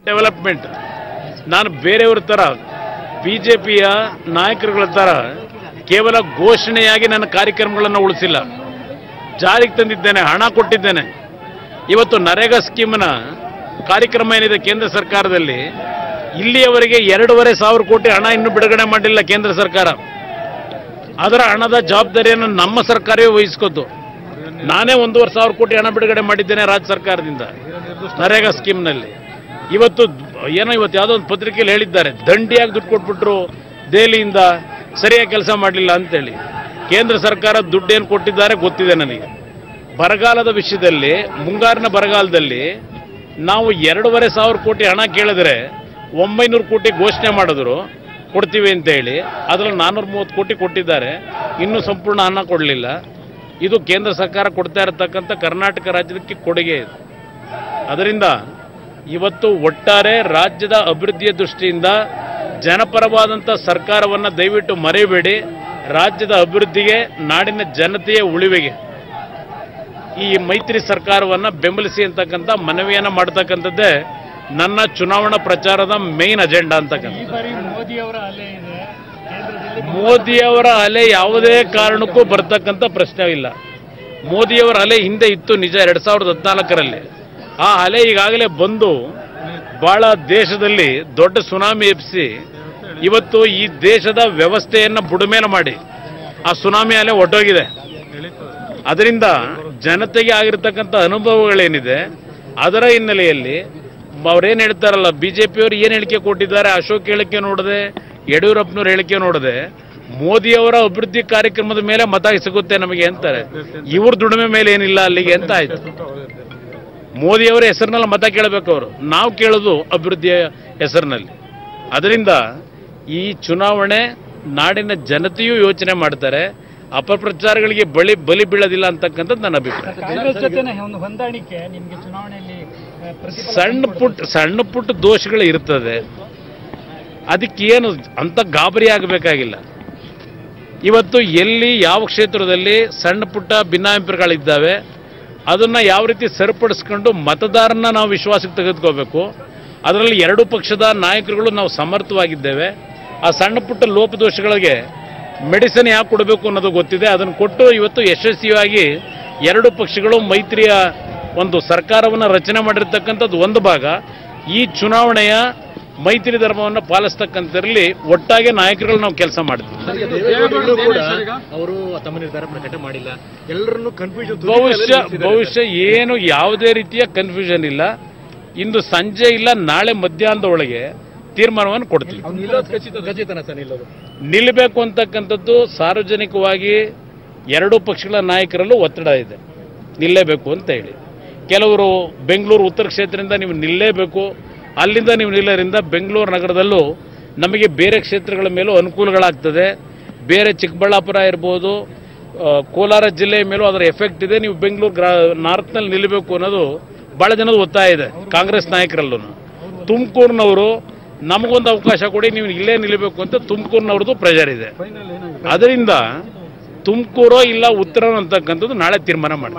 Development. ನಾನು ಬೇರೆಯವ್ರ ಥರ ಬಿಜೆಪಿಯ ನಾಯಕರುಗಳ ಥರ ಕೇವಲ ಘೋಷಣೆಯಾಗಿ ನನ್ನ ಕಾರ್ಯಕ್ರಮಗಳನ್ನು ಉಳಿಸಿಲ್ಲ, ಜಾರಿಗೆ ತಂದಿದ್ದೇನೆ, ಹಣ ಕೊಟ್ಟಿದ್ದೇನೆ. ಇವತ್ತು ನರೇಗಾ ಸ್ಕೀಮ್ನ ಕಾರ್ಯಕ್ರಮ ಏನಿದೆ ಕೇಂದ್ರ ಸರ್ಕಾರದಲ್ಲಿ, ಇಲ್ಲಿಯವರೆಗೆ 2,500 ಕೋಟಿ ಹಣ ಇನ್ನೂ ಬಿಡುಗಡೆ ಮಾಡಿಲ್ಲ ಕೇಂದ್ರ ಸರ್ಕಾರ. ಅದರ ಹಣದ ಜವಾಬ್ದಾರಿಯನ್ನು ನಮ್ಮ ಸರ್ಕಾರವೇ ವಹಿಸ್ಕೊತು. ನಾನೇ 1,500 ಕೋಟಿ ಹಣ ಬಿಡುಗಡೆ ಮಾಡಿದ್ದೇನೆ ರಾಜ್ಯ ಸರ್ಕಾರದಿಂದ ನರೇಗಾ ಸ್ಕೀಮ್ನಲ್ಲಿ. ಇವತ್ತು ಯಾವುದೋ ಒಂದು ಪತ್ರಿಕೆಯಲ್ಲಿ ಹೇಳಿದ್ದಾರೆ, ದಂಡಿಯಾಗಿ ದುಡ್ಡು ಕೊಟ್ಬಿಟ್ರು ದೆಹಲಿಯಿಂದ, ಸರಿಯಾಗಿ ಕೆಲಸ ಮಾಡಲಿಲ್ಲ ಅಂತೇಳಿ. ಕೇಂದ್ರ ಸರ್ಕಾರ ದುಡ್ಡೇನು ಕೊಟ್ಟಿದ್ದಾರೆ ಗೊತ್ತಿದೆ ನನಗೆ. ಬರಗಾಲದ ವಿಷಯದಲ್ಲಿ, ಮುಂಗಾರಿನ ಬರಗಾಲದಲ್ಲಿ ನಾವು 2,500 ಕೋಟಿ ಹಣ ಕೇಳಿದ್ರೆ 900 ಕೋಟಿ ಘೋಷಣೆ ಮಾಡಿದ್ರು ಕೊಡ್ತೀವಿ ಅಂತ ಹೇಳಿ. ಅದರಲ್ಲಿ 430 ಕೋಟಿ ಕೊಟ್ಟಿದ್ದಾರೆ, ಇನ್ನೂ ಸಂಪೂರ್ಣ ಹಣ ಕೊಡಲಿಲ್ಲ. ಇದು ಕೇಂದ್ರ ಸರ್ಕಾರ ಕೊಡ್ತಾ ಇರತಕ್ಕಂಥ ಕರ್ನಾಟಕ ರಾಜ್ಯಕ್ಕೆ ಕೊಡುಗೆ ಇದೆ. ಅದರಿಂದ ಇವತ್ತು ಒಟ್ಟಾರೆ ರಾಜ್ಯದ ಅಭಿವೃದ್ಧಿಯ ದೃಷ್ಟಿಯಿಂದ ಜನಪರವಾದಂಥ ಸರ್ಕಾರವನ್ನು ದಯವಿಟ್ಟು ಮರೆಯಬೇಡಿ. ರಾಜ್ಯದ ಅಭಿವೃದ್ಧಿಗೆ, ನಾಡಿನ ಜನತೆಯ ಉಳಿವಿಗೆ ಈ ಮೈತ್ರಿ ಸರ್ಕಾರವನ್ನು ಬೆಂಬಲಿಸಿ ಅಂತಕ್ಕಂಥ ಮನವಿಯನ್ನು ಮಾಡ್ತಕ್ಕಂಥದ್ದೇ ನನ್ನ ಚುನಾವಣಾ ಪ್ರಚಾರದ ಮೇನ್ ಅಜೆಂಡಾ ಅಂತಕ್ಕಂಥ. ಮೋದಿಯವರ ಅಲೆ ಯಾವುದೇ ಕಾರಣಕ್ಕೂ ಬರ್ತಕ್ಕಂಥ ಪ್ರಶ್ನೆ ಇಲ್ಲ. ಮೋದಿಯವರ ಅಲೆ ಹಿಂದೆ ಇತ್ತು ನಿಜ, 2014ರಲ್ಲಿ. ಆ ಅಲೆ ಈಗಾಗಲೇ ಬಂದು ಬಹಳ ದೇಶದಲ್ಲಿ ದೊಡ್ಡ ಸುನಾಮಿ ಎಬ್ಬಿಸಿ ಇವತ್ತು ಈ ದೇಶದ ವ್ಯವಸ್ಥೆಯನ್ನು ಬುಡಮೇಲೆ ಮಾಡಿ ಆ ಸುನಾಮಿ ಅಲೆ ಒಟ್ಟೋಗಿದೆ. ಅದರಿಂದ ಜನತೆಗೆ ಆಗಿರ್ತಕ್ಕಂಥ ಅನುಭವಗಳೇನಿದೆ ಅದರ ಹಿನ್ನೆಲೆಯಲ್ಲಿ ಅವ್ರೇನು ಹೇಳ್ತಾರಲ್ಲ, ಬಿಜೆಪಿಯವರು ಏನು ಹೇಳಿಕೆ ಕೊಟ್ಟಿದ್ದಾರೆ, ಅಶೋಕ್ ಹೇಳಿಕೆ ನೋಡದೆ, ಯಡಿಯೂರಪ್ಪನವ್ರ ಹೇಳಿಕೆ ನೋಡದೆ, ಮೋದಿಯವರ ಅಭಿವೃದ್ಧಿ ಕಾರ್ಯಕ್ರಮದ ಮೇಲೆ ಮತ ಸಿಗುತ್ತೆ ನಮಗೆ ಅಂತಾರೆ. ಇವ್ರ ದುಡಿಮೆ ಮೇಲೆ ಏನಿಲ್ಲ ಅಲ್ಲಿಗೆ ಅಂತ ಆಯ್ತು. ಮೋದಿಯವರ ಹೆಸರಿನಲ್ಲಿ ಮತ ಕೇಳಬೇಕು ಅವರು, ನಾವು ಕೇಳೋದು ಅಭಿವೃದ್ಧಿಯ ಹೆಸರಿನಲ್ಲಿ. ಅದರಿಂದ ಈ ಚುನಾವಣೆ ನಾಡಿನ ಜನತೆಯೂ ಯೋಚನೆ ಮಾಡ್ತಾರೆ, ಅಪಪ್ರಚಾರಗಳಿಗೆ ಬಲಿ ಬೀಳೋದಿಲ್ಲ ಅಂತಕ್ಕಂಥದ್ದು ನನ್ನ ಅಭಿಪ್ರಾಯ. ಸಣ್ಣ ಪುಟ್ಟ ದೋಷಗಳು ಇರ್ತದೆ, ಅದಕ್ಕೇನು ಅಂತ ಗಾಬರಿ ಆಗಬೇಕಾಗಿಲ್ಲ. ಇವತ್ತು ಎಲ್ಲಿ ಯಾವ ಕ್ಷೇತ್ರದಲ್ಲಿ ಸಣ್ಣ ಪುಟ್ಟ ಭಿನ್ನಾಭಿಪ್ರಾಯಗಳಿದ್ದಾವೆ ಅದನ್ನು ಯಾವ ರೀತಿ ಸರಿಪಡಿಸ್ಕೊಂಡು ಮತದಾರನ ನಾವು ವಿಶ್ವಾಸಕ್ಕೆ ತೆಗೆದುಕೋಬೇಕು. ಅದರಲ್ಲಿ ಎರಡೂ ಪಕ್ಷದ ನಾಯಕರುಗಳು ನಾವು ಸಮರ್ಥವಾಗಿದ್ದೇವೆ. ಆ ಸಣ್ಣ ಪುಟ್ಟ ಲೋಪದೋಷಗಳಿಗೆ ಮೆಡಿಸಿನ್ ಯಾಕೆ ಕೊಡಬೇಕು ಅನ್ನೋದು ಗೊತ್ತಿದೆ. ಅದನ್ನು ಕೊಟ್ಟು ಇವತ್ತು ಯಶಸ್ವಿಯಾಗಿ ಎರಡೂ ಪಕ್ಷಗಳು ಮೈತ್ರಿಯ ಒಂದು ಸರ್ಕಾರವನ್ನು ರಚನೆ ಮಾಡಿರ್ತಕ್ಕಂಥದ್ದು ಒಂದು ಭಾಗ. ಈ ಚುನಾವಣೆಯ ಮೈತ್ರಿ ಧರ್ಮವನ್ನು ಪಾಲಿಸ್ತಕ್ಕಂಥದ್ರಲ್ಲಿ ಒಟ್ಟಾಗಿ ನಾಯಕರುಗಳು ನಾವು ಕೆಲಸ ಮಾಡ್ತೀವಿ. ಬಹುಶಃ ಏನು ಯಾವುದೇ ರೀತಿಯ ಕನ್ಫ್ಯೂಷನ್ ಇಲ್ಲ. ಇಂದು ಸಂಜೆ ಇಲ್ಲ ನಾಳೆ ಮಧ್ಯಾಹ್ನದ ಒಳಗೆ ತೀರ್ಮಾನವನ್ನು ಕೊಡ್ತೀವಿ. ನಿಲ್ಲಬೇಕು ಅಂತಕ್ಕಂಥದ್ದು ಸಾರ್ವಜನಿಕವಾಗಿ ಎರಡೂ ಪಕ್ಷಗಳ ನಾಯಕರಲ್ಲೂ ಒತ್ತಡ ಇದೆ, ನಿಲ್ಲೇಬೇಕು ಅಂತ ಹೇಳಿ. ಕೆಲವರು ಬೆಂಗಳೂರು ಉತ್ತರ ಕ್ಷೇತ್ರದಿಂದ ನೀವು ನಿಲ್ಲೇಬೇಕು, ಅಲ್ಲಿಂದ ನೀವು ನಿಲ್ಲೋದ್ರಿಂದ ಬೆಂಗಳೂರು ನಗರದಲ್ಲೂ ನಮಗೆ ಬೇರೆ ಕ್ಷೇತ್ರಗಳ ಮೇಲೂ ಅನುಕೂಲಗಳಾಗ್ತದೆ. ಬೇರೆ ಚಿಕ್ಕಬಳ್ಳಾಪುರ ಇರ್ಬೋದು, ಕೋಲಾರ ಜಿಲ್ಲೆಯ ಮೇಲೂ ಅದರ ಎಫೆಕ್ಟ್ ಇದೆ. ನೀವು ಬೆಂಗಳೂರು ನಾರ್ತ್ನಲ್ಲಿ ನಿಲ್ಲಬೇಕು ಅನ್ನೋದು ಭಾಳ ಜನದ ಒತ್ತಾಯ ಇದೆ ಕಾಂಗ್ರೆಸ್ ನಾಯಕರಲ್ಲೂ. ತುಮಕೂರಿನವರು ನಮಗೊಂದು ಅವಕಾಶ ಕೊಡಿ, ನೀವು ಇಲ್ಲೇ ನಿಲ್ಲಬೇಕು ಅಂತ ತುಮಕೂರಿನವ್ರದ್ದು ಪ್ರೆಷರ್ ಇದೆ. ಅದರಿಂದ ತುಮಕೂರು ಇಲ್ಲ ಉತ್ತರ ಅಂತಕ್ಕಂಥದ್ದು ನಾಳೆ ತೀರ್ಮಾನ ಮಾಡಿ.